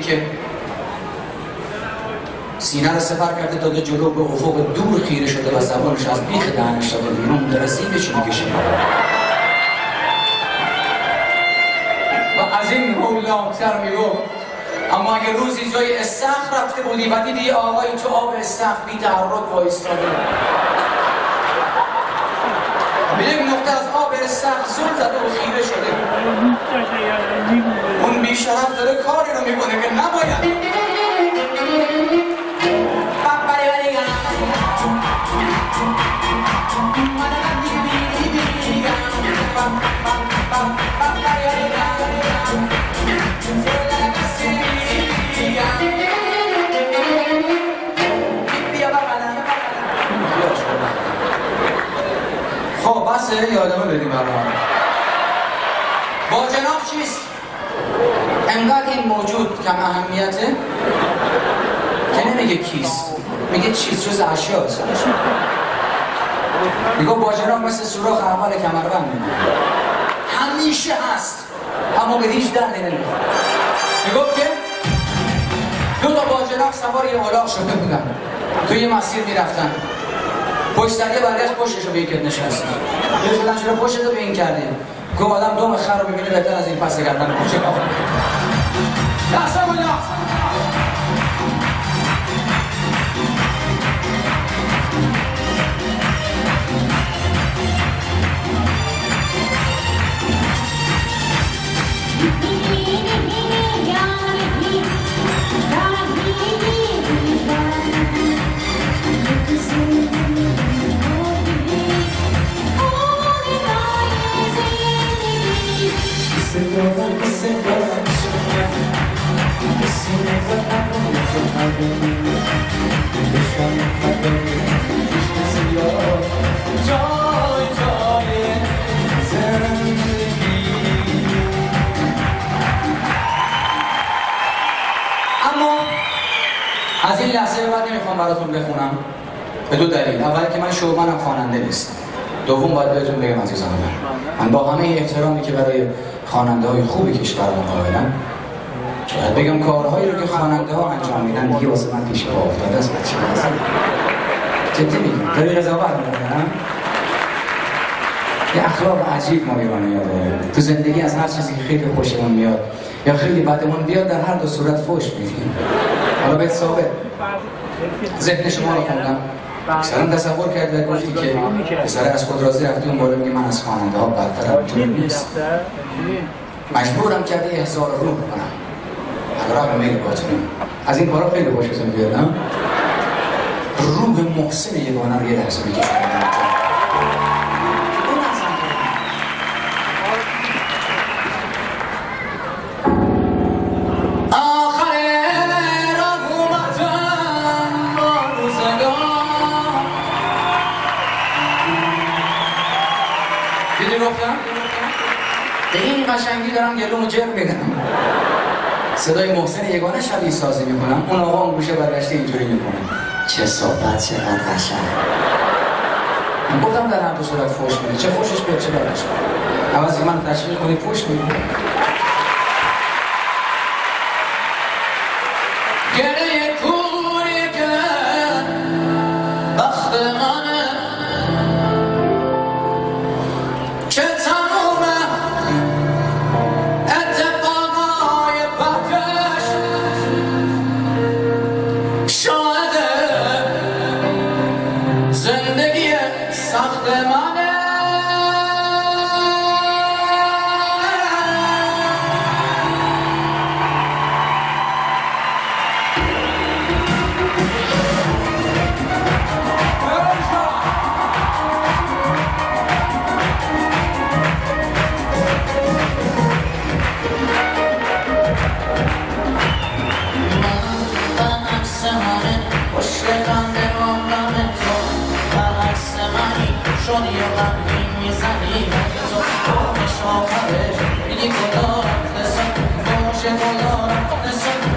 که سینه رو سپر کرده داده جلو، به افق دور خیره شده و زبانش از بیخ دهنش داده بیرون، داره سیبش میکشه و از این هولناکتر میگفت اما اگه روزی جای استخر رفته بودی و دیدی آقایی تو آب استخر بی تحرک وایستاده، به یک نقطه از آب استخر زل زده و خیره شده، اون بیشرف داره کاری رو میکنه که نباید. خب بسه یادمه بدیم برای با جناب چیست؟ انقدر این موجود کم اهمیته که نمیگه کیست، میگه چیست، جز اشیاست. میگه با جناب مثل سوراخ اول کمربند میمونه، همیشه هست اما به هیچ دردی نمیخوره. میگفت که دو تا با جناب سوار یه الاغ شده بودن، توی یه مسیر میرفتن، پشت سریع برگشت پشتشو به یکت نشستن، یه شدن چرا پشتتو به این کردیم؟ گفت آدم دم خر رو ببینه بهتر از این پس گردن پشت آقا دستم بلا از این لحظه بعد نمیخوام براتون بخونم به دو دلیل. اول که من شومنم، خواننده نیستم. دوم باید بهتون بگم عزیزان من با همه احترامی که برای خواننده های خوبی کشورمون قائلم، باید بگم کارهایی رو که خواننده ها انجام میدن دیگه واسه من پیش پا افتاده است. بچه جدی میگم، داری قضاوت میکنم. یه اخلاق عجیب ما ایرانی‌ها داریم. تو زندگی از هر چیزی که خیلی خوشمون میاد یا خیلی بدمون بیاد در هر دو صورت فوش میدیم. حالا بهت ثابت ذهن شما رو خوندم، اکثرا تصور کرد و گفتی که پسر از خود راضی رفتی اون بالا میگه من از خواننده ها بدترم، اینطور نیست. مجبورم کرده احضار روح کنم علیرغم میل باطنم. از این کارا خیلی خوشتون بیادم. روح محسن یگانه رو یه لحظه میکشم. به این قشنگی دارم گلومو جر میدم. صدای محسن یگانه شبیه سازی میکنم، اون آقا اون گوشه برگشته اینجوری میکنه چه صحبت چقدر قشنگ. من گفتم در هر دو صورت فوش میده، چه فوشش بیاد چه برش بیاد. عوضی من تشویق کنی فوش میده. گره کوری که بخت منه چه تمومه اتفاقای بکش شاهده زندگی سخت منه. شدی و غمگین میزنی تو آخرش میگی خدا نسان باشه خدا نسان